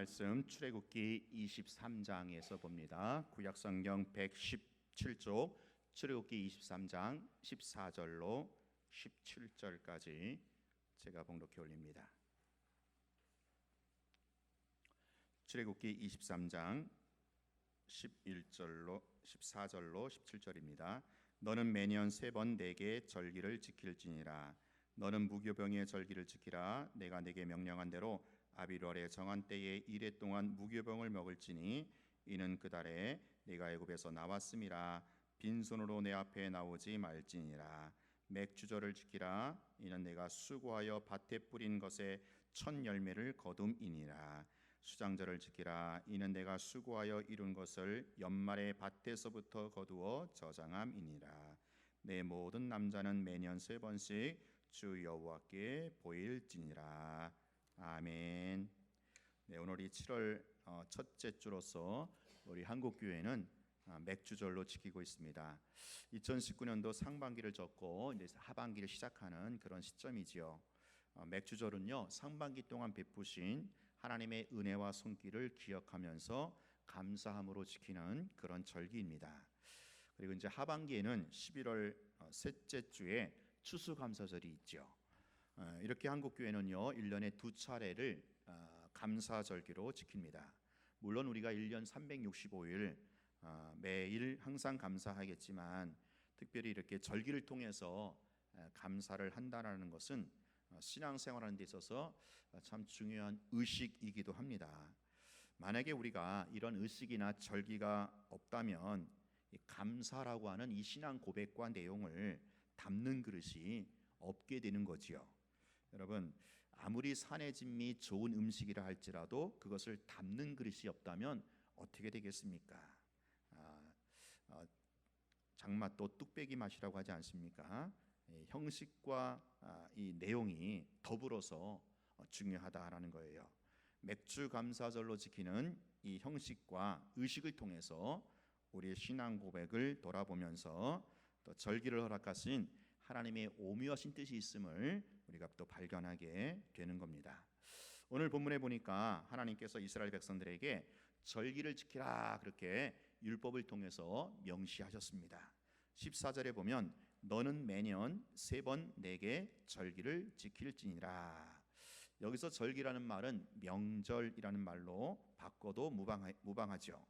말씀 출애굽기 23장에서 봅니다. 구약성경 117쪽 출애굽기 23장 14절로 17절까지 제가 봉독해 올립니다. 출애굽기 23장 11절로 14절로 17절입니다. 너는 매년 3번 내게 절기를 지킬지니라. 너는 무교병의 절기를 지키라. 내가 내게 명령한 대로 아비월에 정한 때에 이래 동안 무교병을 먹을지니 이는 그 달에 내가 애굽에서 나왔음이라. 빈손으로 내 앞에 나오지 말지니라. 맥주절을 지키라. 이는 내가 수고하여 밭에 뿌린 것에 첫 열매를 거둠이니라. 수장절을 지키라. 이는 내가 수고하여 이룬 것을 연말에 밭에서부터 거두어 저장함이니라. 내 모든 남자는 매년 3번씩 주 여호와께 보일지니라. 아멘. 네, 오늘이 7월 첫째 주로서 우리 한국교회는 맥주절로 지키고 있습니다. 2019년도 상반기를 접고 이제 하반기를 시작하는 그런 시점이지요. 맥주절은요, 상반기 동안 베푸신 하나님의 은혜와 손길을 기억하면서 감사함으로 지키는 그런 절기입니다. 그리고 이제 하반기에는 11월 셋째 주에 추수감사절이 있죠. 이렇게 한국교회는요 1년에 2차례를 감사절기로 지킵니다. 물론 우리가 1년 365일 매일 항상 감사하겠지만 특별히 이렇게 절기를 통해서 감사를 한다는 것은 신앙생활하는 데 있어서 참 중요한 의식이기도 합니다. 만약에 우리가 이런 의식이나 절기가 없다면 이 감사라고 하는 이 신앙 고백과 내용을 담는 그릇이 없게 되는 거지요. 여러분, 아무리 산의 진미 좋은 음식이라 할지라도 그것을 담는 그릇이 없다면 어떻게 되겠습니까? 장맛도 뚝배기 맛이라고 하지 않습니까? 형식과 이 내용이 더불어서 중요하다라는 거예요. 맥주 감사절로 지키는 이 형식과 의식을 통해서 우리의 신앙 고백을 돌아보면서 또 절기를 허락하신 하나님의 오묘하신 뜻이 있음을 우리가 또 발견하게 되는 겁니다. 오늘 본문에 보니까 하나님께서 이스라엘 백성들에게 절기를 지키라 그렇게 율법을 통해서 명시하셨습니다. 14절에 보면 너는 매년 3번 내게 절기를 지킬지니라. 여기서 절기라는 말은 명절이라는 말로 바꿔도 무방하죠.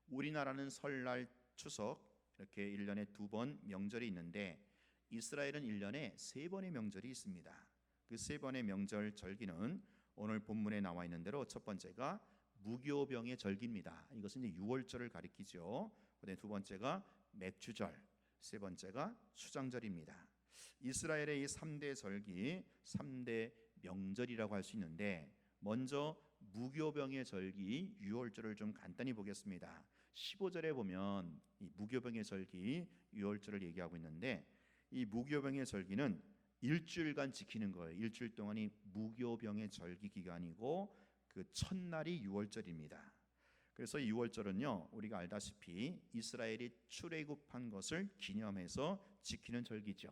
우리나라는 설날, 추석 이렇게 1년에 2번 명절이 있는데 이스라엘은 1년에 3번의 명절이 있습니다. 그 3번의 명절 절기는 오늘 본문에 나와 있는 대로 첫 번째가 무교병의 절기입니다. 이것은 이제 유월절을 가리키죠. 그다음에 두 번째가 맥주절, 세 번째가 수장절입니다. 이스라엘의 이 3대 절기, 3대 명절이라고 할 수 있는데 먼저 무교병의 절기 유월절을 좀 간단히 보겠습니다. 15절에 보면 이 무교병의 절기 유월절을 얘기하고 있는데 이 무교병의 절기는 일주일간 지키는 거예요. 일주일 동안이 무교병의 절기 기간이고 그 첫날이 유월절입니다. 그래서 이 유월절은요 우리가 알다시피 이스라엘이 출애굽한 것을 기념해서 지키는 절기죠.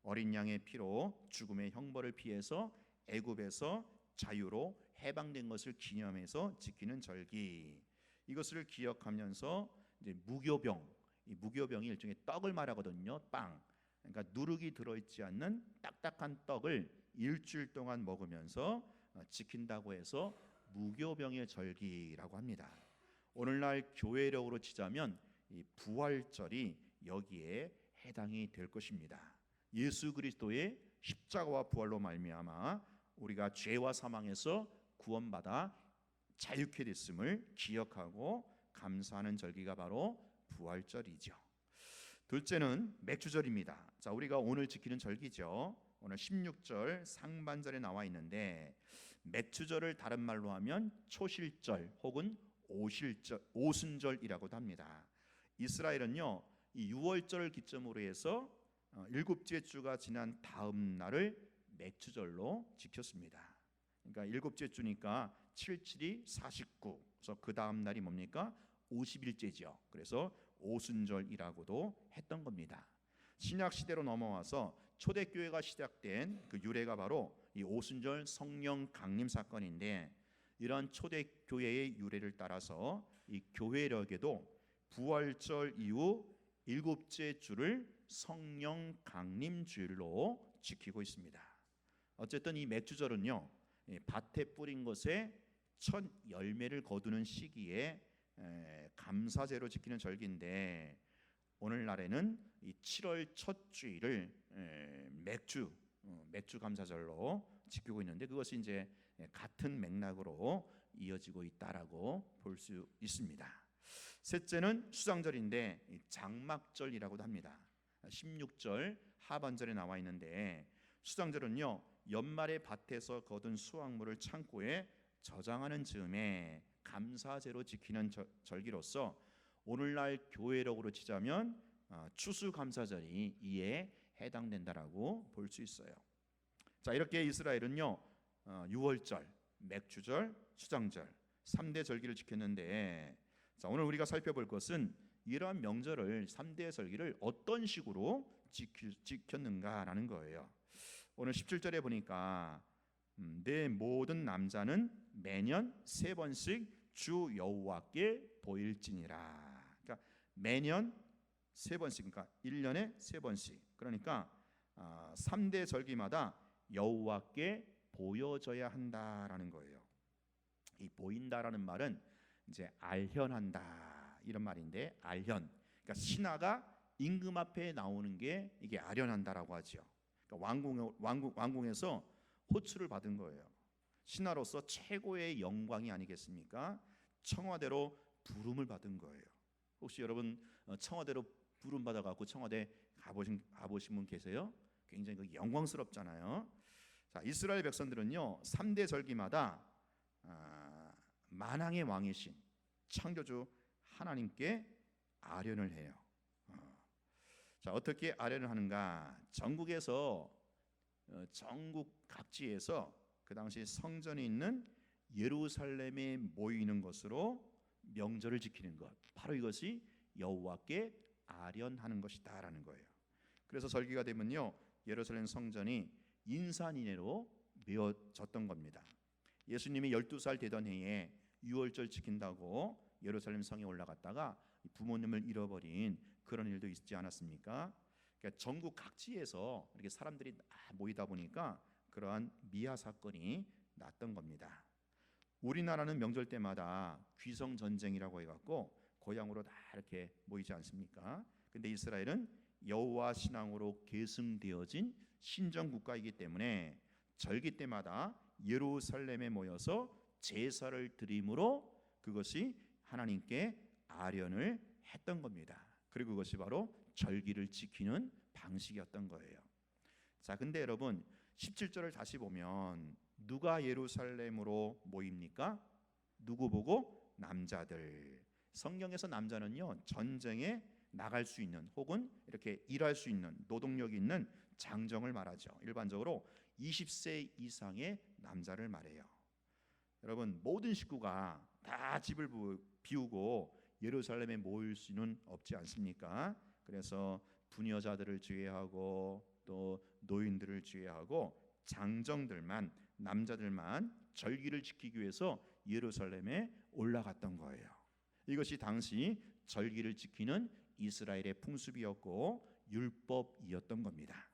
어린 양의 피로 죽음의 형벌을 피해서 애굽에서 자유로 해방된 것을 기념해서 지키는 절기. 이것을 기억하면서 이제 무교병, 이 무교병이 일종의 떡을 말하거든요. 빵. 그러니까 누룩이 들어있지 않는 딱딱한 떡을 일주일 동안 먹으면서 지킨다고 해서 무교병의 절기라고 합니다. 오늘날 교회력으로 치자면 이 부활절이 여기에 해당이 될 것입니다. 예수 그리스도의 십자가와 부활로 말미암아 우리가 죄와 사망에서 구원받아 자유케 됐음을 기억하고 감사하는 절기가 바로 부활절이죠. 둘째는 맥주절입니다. 자, 우리가 오늘 지키는 절기죠. 오늘 16절 상반절에 나와 있는데 맥주절을 다른 말로 하면 초실절 혹은 오순절이라고도 합니다. 이스라엘은요 이 6월절을 기점으로 해서 7째 주가 지난 다음 날을 맥주절로 지켰습니다. 그러니까 7째 주니까 77이 49. 그래서 그 다음 날이 뭡니까? 50일째죠. 그래서 오순절이라고도 했던 겁니다. 신약 시대로 넘어와서 초대교회가 시작된 그 유래가 바로 이 오순절 성령 강림 사건인데 이러한 초대교회의 유래를 따라서 이 교회력에도 부활절 이후 일곱째 주를 성령 강림 주일로 지키고 있습니다. 어쨌든 이 맥주절은요, 밭에 뿌린 것에 첫 열매를 거두는 시기에 감사제로 지키는 절기인데, 오늘날에는 이 7월 첫 주일을 맥주 감사절로 지키고 있는데, 그것이 이제 같은 맥락으로 이어지고 있다라고 볼 수 있습니다. 셋째는 수장절인데 장막절이라고도 합니다. 16절 하반절에 나와 있는데, 수장절은요, 연말에 밭에서 거둔 수확물을 창고에 저장하는 즈음에 감사제로 지키는 절기로서 오늘날 교회력으로 치자면 추수감사절이 이에 해당된다라고 볼 수 있어요. 자, 이렇게 이스라엘은요, 6월절, 맥주절, 수장절 3대 절기를 지켰는데, 자, 오늘 우리가 살펴볼 것은 이러한 명절을 3대 절기를 어떤 식으로 지켰는가라는 거예요. 오늘 17절에 보니까 내 모든 남자는 매년 3번씩 주 여호와께 보일지니라. 그러니까 매년 3번씩, 그러니까 1년에 3번씩. 그러니까 3대 절기마다 여호와께 보여져야 한다라는 거예요. 이 보인다라는 말은 이제 알현한다 이런 말인데, 알현, 그러니까 신하가 임금 앞에 나오는 게 이게 아련한다라고 하죠. 그러니까 왕궁에서 호출을 받은 거예요. 신하로서 최고의 영광이 아니겠습니까? 청와대로 부름을 받은 거예요. 혹시 여러분 청와대로 부름 받아갖고 청와대 가보신 분 계세요? 굉장히 그 영광스럽잖아요. 자, 이스라엘 백성들은요, 3대 절기마다 만왕의 왕이신 창조주 하나님께 아련을 해요. 자, 어떻게 아련을 하는가? 전국 각지에서 그 당시 성전이 있는 예루살렘에 모이는 것으로 명절을 지키는 것, 바로 이것이 여호와께 아련하는 것이다라는 거예요. 그래서 절기가 되면요, 예루살렘 성전이 인산인해로 메워졌던 겁니다. 예수님이 12살 되던 해에 6월절 지킨다고 예루살렘 성에 올라갔다가 부모님을 잃어버린 그런 일도 있지 않았습니까? 그러니까 전국 각지에서 이렇게 사람들이 모이다 보니까 그러한 미아 사건이 났던 겁니다. 우리나라는 명절 때마다 귀성 전쟁이라고 해갖고 고향으로 다 이렇게 모이지 않습니까? 근데 이스라엘은 여호와 신앙으로 계승되어진 신정 국가이기 때문에 절기 때마다 예루살렘에 모여서 제사를 드림으로 그것이 하나님께 아련을 했던 겁니다. 그리고 그것이 바로 절기를 지키는 방식이었던 거예요. 자, 근데 여러분 17절을 다시 보면 누가 예루살렘으로 모입니까? 누구 보고? 남자들. 성경에서 남자는요, 전쟁에 나갈 수 있는 혹은 이렇게 일할 수 있는 노동력이 있는 장정을 말하죠. 일반적으로 20세 이상의 남자를 말해요. 여러분, 모든 식구가 다 집을 비우고 예루살렘에 모일 수는 없지 않습니까? 그래서 부녀자들을 제외하고 또 노인들을 제외하고 장정들만, 남자들만 절기를 지키기 위해서 예루살렘에 올라갔던 거예요. 이것이 당시 절기를 지키는 이스라엘의 풍습이었고 율법이었던 겁니다.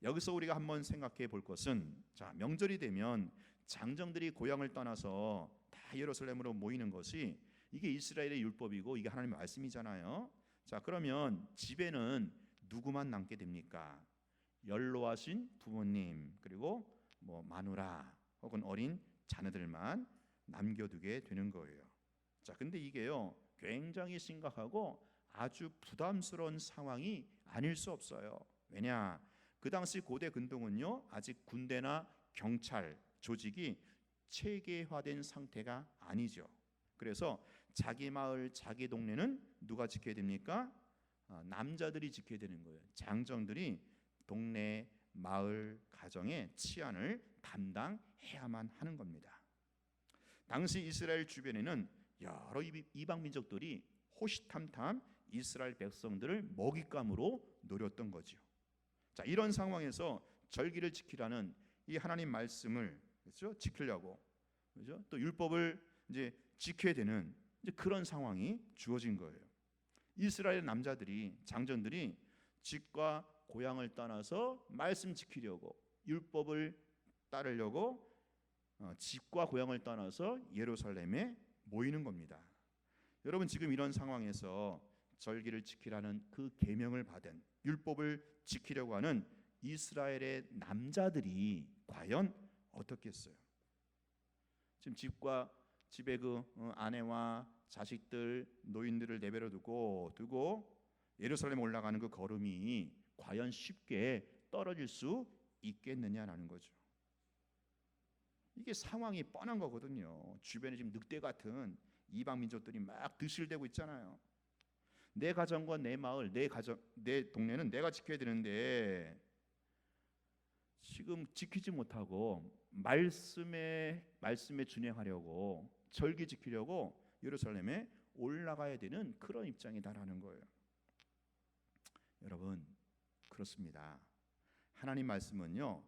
여기서 우리가 한번 생각해 볼 것은, 자, 명절이 되면 장정들이 고향을 떠나서 다 예루살렘으로 모이는 것이 이게 이스라엘의 율법이고 이게 하나님의 말씀이잖아요. 자, 그러면 집에는 누구만 남게 됩니까? 연로하신 부모님, 그리고 마누라 혹은 어린 자녀들만 남겨두게 되는 거예요. 자, 근데 이게요, 굉장히 심각하고 아주 부담스러운 상황이 아닐 수 없어요. 왜냐? 그 당시 고대 근동은요, 아직 군대나 경찰 조직이 체계화된 상태가 아니죠. 그래서 자기 마을, 자기 동네는 누가 지켜야 됩니까? 남자들이 지켜야 되는 거예요. 장정들이 동네, 마을, 가정의 치안을 담당해야만 하는 겁니다. 당시 이스라엘 주변에는 여러 이방 민족들이 호시탐탐 이스라엘 백성들을 먹잇감으로 노렸던 거죠. 자, 이런 상황에서 절기를 지키라는 이 하나님 말씀을, 그렇죠? 지키려고 그죠? 또 율법을 이제 지켜야 되는 이제 그런 상황이 주어진 거예요. 이스라엘 남자들이 장전들이 집과 고향을 떠나서 말씀 지키려고 율법을 따르려고 집과 고향을 떠나서 예루살렘에 모이는 겁니다. 여러분 지금 이런 상황에서 절기를 지키라는 그 계명을 받은 율법을 지키려고 하는 이스라엘의 남자들이 과연 어떻겠어요? 지금 집에 그 아내와 자식들, 노인들을 내버려 두고 예루살렘 올라가는 그 걸음이 과연 쉽게 떨어질 수 있겠느냐라는 거죠. 이게 상황이 뻔한 거거든요. 주변에 지금 늑대 같은 이방 민족들이 막 드실대고 있잖아요. 내 가정과 내 마을, 내 동네는 내가 지켜야 되는데 지금 지키지 못하고 말씀에 준행하려고 절기 지키려고 예루살렘에 올라가야 되는 그런 입장이다라는 거예요. 여러분 그렇습니다. 하나님 말씀은요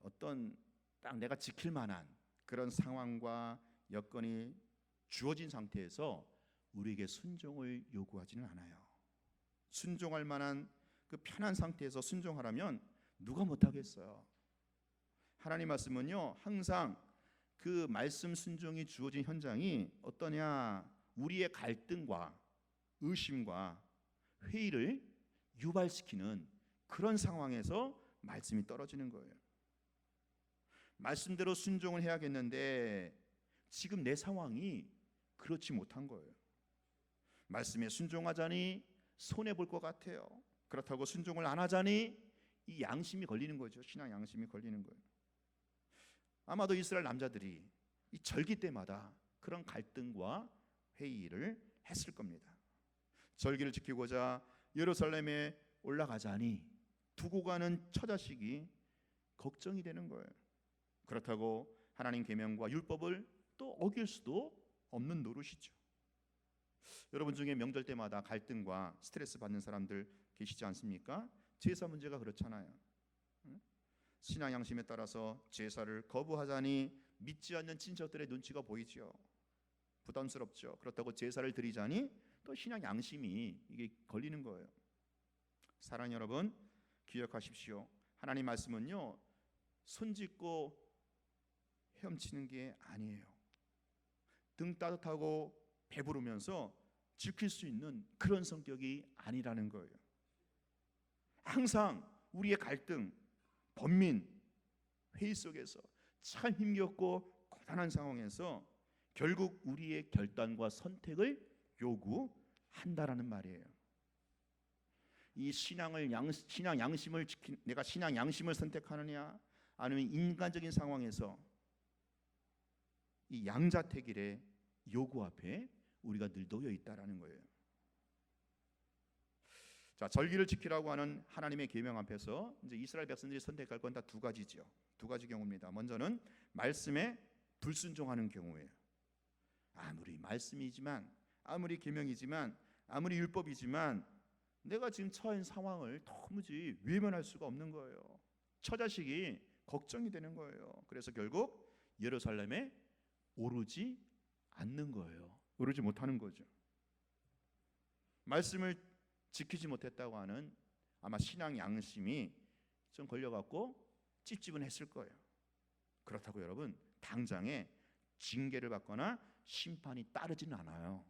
어떤 딱 내가 지킬 만한 그런 상황과 여건이 주어진 상태에서 우리에게 순종을 요구하지는 않아요. 순종할 만한 그 편한 상태에서 순종하라면 누가 못하겠어요. 하나님 말씀은요 항상 그 말씀 순종이 주어진 현장이 어떠냐, 우리의 갈등과 의심과 회의를 유발시키는 그런 상황에서 말씀이 떨어지는 거예요. 말씀대로 순종을 해야겠는데 지금 내 상황이 그렇지 못한 거예요. 말씀에 순종하자니 손해 볼 것 같아요. 그렇다고 순종을 안 하자니 이 양심이 걸리는 거죠. 신앙 양심이 걸리는 거예요. 아마도 이스라엘 남자들이 이 절기 때마다 그런 갈등과 회의를 했을 겁니다. 절기를 지키고자 예루살렘에 올라가자니 두고 가는 처자식이 걱정이 되는 거예요. 그렇다고 하나님 계명과 율법을 또 어길 수도 없는 노릇이죠. 여러분 중에 명절 때마다 갈등과 스트레스 받는 사람들 계시지 않습니까? 제사 문제가 그렇잖아요. 신앙 양심에 따라서 제사를 거부하자니 믿지 않는 친척들의 눈치가 보이죠. 부담스럽죠. 그렇다고 제사를 드리자니 또 신앙 양심이 이게 걸리는 거예요. 사랑하는 여러분 기억하십시오. 하나님 말씀은요 손짓고 헤엄치는 게 아니에요. 등 따뜻하고 배부르면서 지킬 수 있는 그런 성격이 아니라는 거예요. 항상 우리의 갈등, 번민, 회의 속에서 참 힘겹고 고단한 상황에서 결국 우리의 결단과 선택을 요구한다라는 말이에요. 이 신앙 양심을 내가 신앙 양심을 선택하느냐 아니면 인간적인 상황에서 이 양자택일의 요구 앞에 우리가 늘 놓여 있다라는 거예요. 자, 절기를 지키라고 하는 하나님의 계명 앞에서 이제 이스라엘 백성들이 선택할 건 다 두 가지죠. 두 가지 경우입니다. 먼저는 말씀에 불순종하는 경우예요. 아무리 말씀이지만, 아무리 계명이지만, 아무리 율법이지만 내가 지금 처한 상황을 도무지 외면할 수가 없는 거예요. 처자식이 걱정이 되는 거예요. 그래서 결국 예루살렘에 오르지 않는 거예요. 오르지 못하는 거죠. 말씀을 지키지 못했다고 하는 아마 신앙 양심이 좀 걸려갖고 찝찝은 거예요. 그렇다고 여러분 당장에 징계를 받거나 심판이 따르지는 않아요.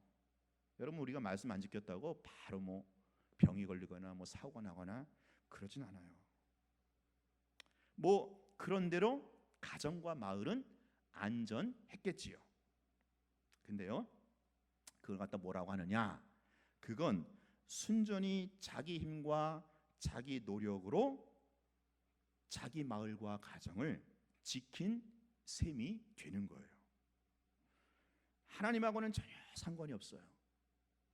여러분 우리가 말씀 안 지켰다고 바로 뭐 병이 걸리거나 뭐 사고가 나거나 그러진 않아요. 뭐 그런대로 가정과 마을은 안전했겠지요. 근데요 그걸 갖다 뭐라고 하느냐, 그건 순전히 자기 힘과 자기 노력으로 자기 마을과 가정을 지킨 셈이 되는 거예요. 하나님하고는 전혀 상관이 없어요.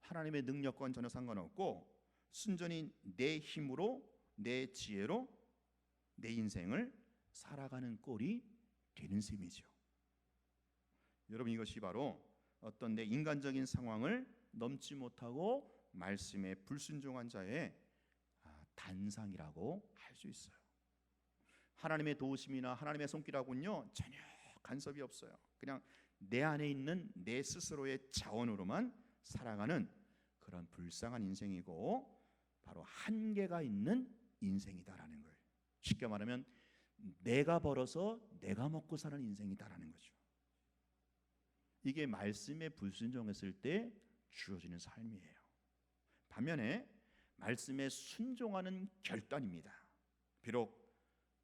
하나님의 능력과는 전혀 상관없고 순전히 내 힘으로 내 지혜로 내 인생을 살아가는 꼴이 되는 셈이죠. 여러분 이것이 바로 어떤 내 인간적인 상황을 넘지 못하고 말씀에 불순종한 자의 단상이라고 할 수 있어요. 하나님의 도우심이나 하나님의 손길하고는요 전혀 간섭이 없어요. 그냥 내 안에 있는 내 스스로의 자원으로만 살아가는 그런 불쌍한 인생이고 바로 한계가 있는 인생이다라는 거예요. 쉽게 말하면 내가 벌어서 내가 먹고 사는 인생이다라는 거죠. 이게 말씀에 불순종했을 때 주어지는 삶이에요. 반면에 말씀에 순종하는 결단입니다. 비록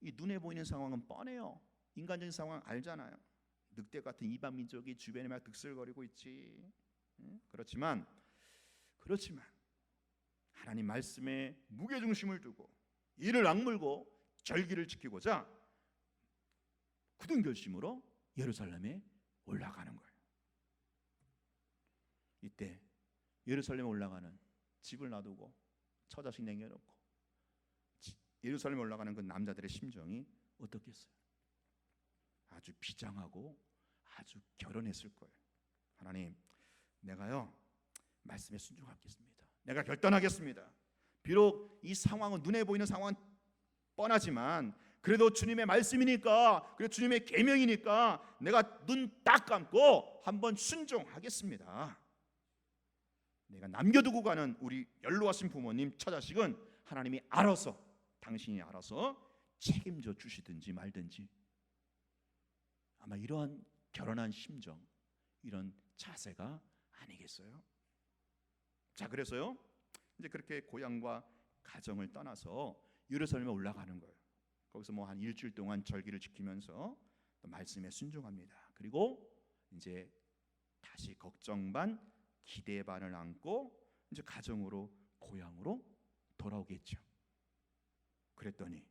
이 눈에 보이는 상황은 뻔해요. 인간적인 상황 알잖아요. 늑대 같은 이방 민족이 주변에 막 득슬거리고 있지. 그렇지만 하나님 말씀에 무게중심을 두고 이를 악물고 절기를 지키고자 굳은 결심으로 예루살렘에 올라가는 거예요. 이때 예루살렘에 올라가는 집을 놔두고 처자식 남겨놓고 예루살렘에 올라가는 그 남자들의 심정이 어떻겠어요? 아주 비장하고 아주 결연했을 거예요. 하나님, 내가요 말씀에 순종하겠습니다. 내가 결단하겠습니다. 비록 이 상황은 눈에 보이는 상황은 뻔하지만 그래도 주님의 말씀이니까, 그래도 주님의 계명이니까 내가 눈 딱 감고 한번 순종하겠습니다. 내가 남겨두고 가는 우리 연로하신 부모님, 처자식은 하나님이 알아서, 당신이 알아서 책임져 주시든지 말든지. 아마 이러한 결혼한 심정, 이런 자세가 아니겠어요? 자, 그래서요 이제 그렇게 고향과 가정을 떠나서 예루살렘에 올라가는 거예요. 거기서 뭐 한 일주일 동안 절기를 지키면서 또 말씀에 순종합니다. 그리고 이제 다시 걱정 반 기대 반을 안고 이제 가정으로, 고향으로 돌아오겠죠. 그랬더니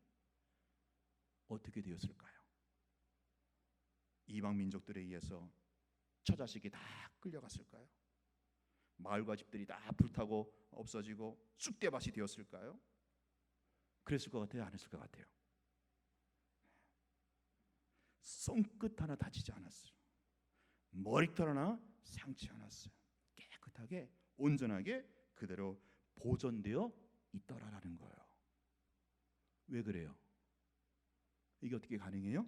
어떻게 되었을까요? 이방 민족들에 의해서 처자식이 다 끌려갔을까요? 마을과 집들이 다 불타고 없어지고 쑥대밭이 되었을까요? 그랬을 것 같아요? 안 했을 것 같아요? 손끝 하나 다치지 않았어요. 머리털 하나 상치 않았어요. 깨끗하게 온전하게 그대로 보존되어 있더라라는 거예요. 왜 그래요? 이게 어떻게 가능해요?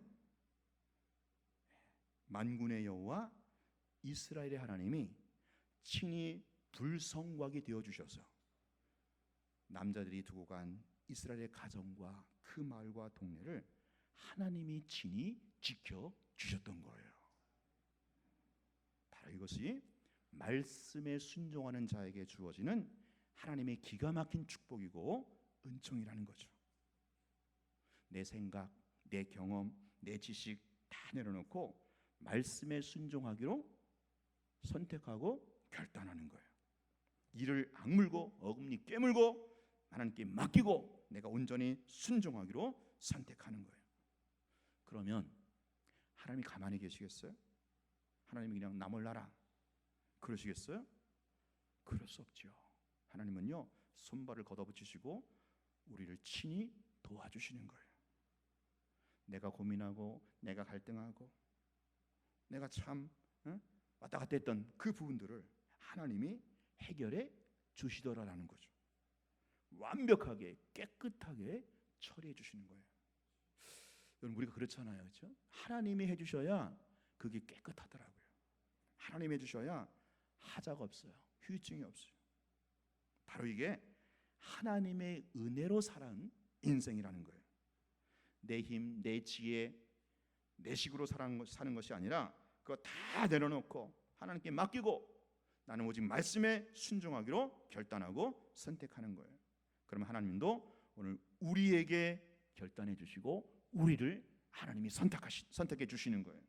만군의 여호와 이스라엘의 하나님이 친히 불성곽이 되어 주셔서 남자들이 두고 간 이스라엘의 가정과 그 마을과 동네를 하나님이 친히 지켜 주셨던 거예요. 바로 이것이 말씀에 순종하는 자에게 주어지는 하나님의 기가 막힌 축복이고 은총이라는 거죠. 내 생각, 내 경험, 내 지식 다 내려놓고 말씀에 순종하기로 선택하고 결단하는 거예요. 이를 악물고 어금니 깨물고 하나님께 맡기고 내가 온전히 순종하기로 선택하는 거예요. 그러면 하나님이 가만히 계시겠어요? 하나님이 그냥 나 몰라라 그러시겠어요? 그럴 수 없죠. 하나님은요 손발을 걷어붙이시고 우리를 친히 도와주시는 거예요. 내가 고민하고 내가 갈등하고 내가 참 왔다 갔다 했던 그 부분들을 하나님이 해결해 주시더라라는 거죠. 완벽하게 깨끗하게 처리해 주시는 거예요. 여러분 우리가 그렇잖아요, 그렇죠? 하나님이 해주셔야 그게 깨끗하더라고요. 하나님이 해주셔야 하자가 없어요, 후유증이 없어요. 바로 이게 하나님의 은혜로 사는 인생이라는 거예요. 내 힘, 내 지혜, 내 식으로 사는 것이 아니라 그거 다 내려놓고 하나님께 맡기고 나는 오직 말씀에 순종하기로 결단하고 선택하는 거예요. 그러면 하나님도 오늘 우리에게 결단해 주시고 우리를 하나님이 선택해 주시는 거예요.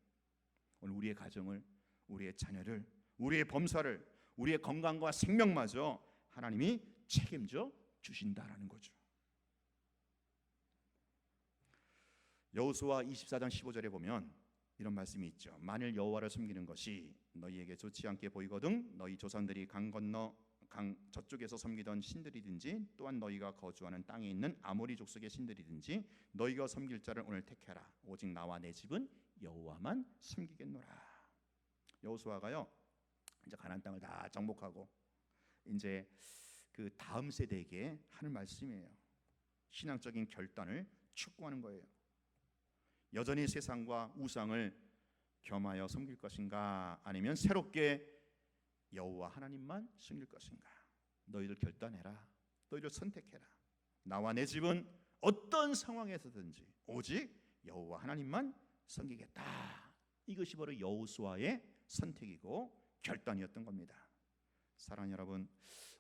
오늘 우리의 가정을, 우리의 자녀를, 우리의 범사를, 우리의 건강과 생명마저 하나님이 책임져 주신다라는 거죠. 여호수아 24장 15절에 보면 이런 말씀이 있죠. 만일 여호와를 섬기는 것이 너희에게 좋지 않게 보이거든 너희 조상들이 강 건너 강 저쪽에서 섬기던 신들이든지 또한 너희가 거주하는 땅에 있는 아모리 족속의 신들이든지 너희가 섬길 자를 오늘 택해라. 오직 나와 내 집은 여호와만 섬기겠노라. 여호수아가요 이제 가나안 땅을 다 정복하고 이제 그 다음 세대에게 하는 말씀이에요. 신앙적인 결단을 촉구하는 거예요. 여전히 세상과 우상을 겸하여 섬길 것인가, 아니면 새롭게 여호와 하나님만 섬길 것인가? 너희들 결단해라. 너희들 선택해라. 나와 내 집은 어떤 상황에서든지 오직 여호와 하나님만 섬기겠다. 이것이 바로 여호수아의 선택이고 결단이었던 겁니다. 사랑하는 여러분,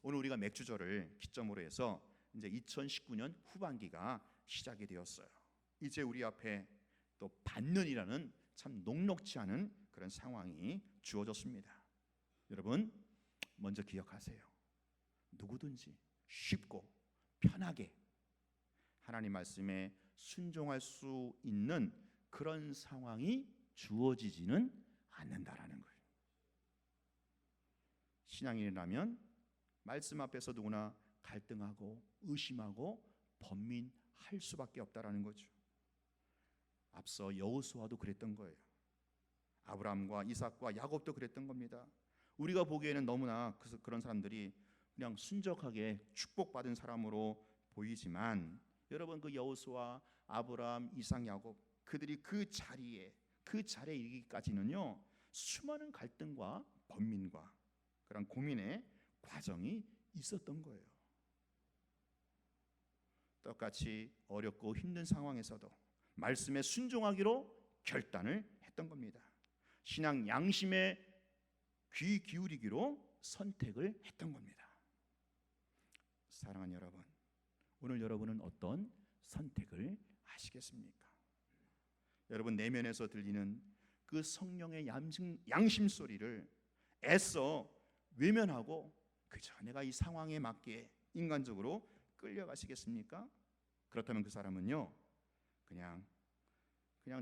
오늘 우리가 맥주절을 기점으로 해서 이제 2019년 후반기가 시작이 되었어요. 이제 우리 앞에 또 반년이라는 참 녹록지 않은 그런 상황이 주어졌습니다. 여러분, 먼저 기억하세요. 누구든지 쉽고 편하게 하나님 말씀에 순종할 수 있는 그런 상황이 주어지지는 않는다라는 거예요. 신앙인이라면 말씀 앞에서 누구나 갈등하고 의심하고 번민할 수밖에 없다라는 거죠. 앞서 여호수아도 그랬던 거예요. 아브라함과 이삭과 야곱도 그랬던 겁니다. 우리가 보기에는 너무나 그런 사람들이 그냥 순적하게 축복받은 사람으로 보이지만, 여러분, 그 여호수아, 아브라함, 이삭, 야곱, 그들이 그 자리에 이르기까지는요 수많은 갈등과 번민과 그런 고민의 과정이 있었던 거예요. 똑같이 어렵고 힘든 상황에서도 말씀에 순종하기로 결단을 했던 겁니다. 신앙 양심에 귀 기울이기로 선택을 했던 겁니다. 사랑하는 여러분, 오늘 여러분은 어떤 선택을 하시겠습니까? 여러분 내면에서 들리는 그 성령의 양심 소리를 애써 외면하고 그저 내가 이 상황에 맞게 인간적으로 끌려가시겠습니까? 그렇다면 그 사람은요 그냥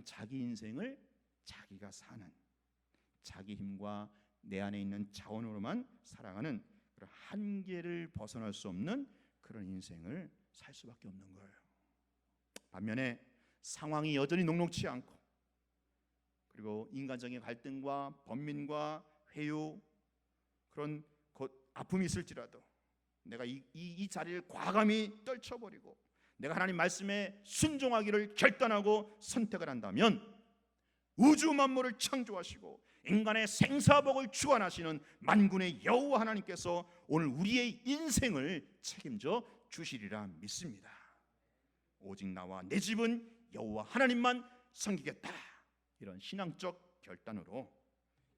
자기 인생을 자기가 사는, 자기 힘과 내 안에 있는 자원으로만 살아가는 그런 한계를 벗어날 수 없는 그런 인생을 살 수밖에 없는 거예요. 반면에 상황이 여전히 녹록치 않고, 그리고 인간적인 갈등과 번민과 회유, 그런 아픔이 있을지라도 내가 이 자리를 과감히 떨쳐버리고 내가 하나님 말씀에 순종하기를 결단하고 선택을 한다면, 우주 만물을 창조하시고 인간의 생사복을 주관하시는 만군의 여호와 하나님께서 오늘 우리의 인생을 책임져 주시리라 믿습니다. 오직 나와 내 집은 여호와 하나님만 섬기겠다, 이런 신앙적 결단으로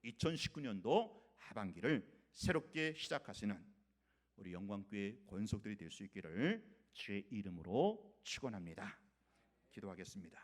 2019년도 하반기를 새롭게 시작하시는 우리 영광교회 권속들이 될 수 있기를 주의 이름으로 축원합니다. 기도하겠습니다.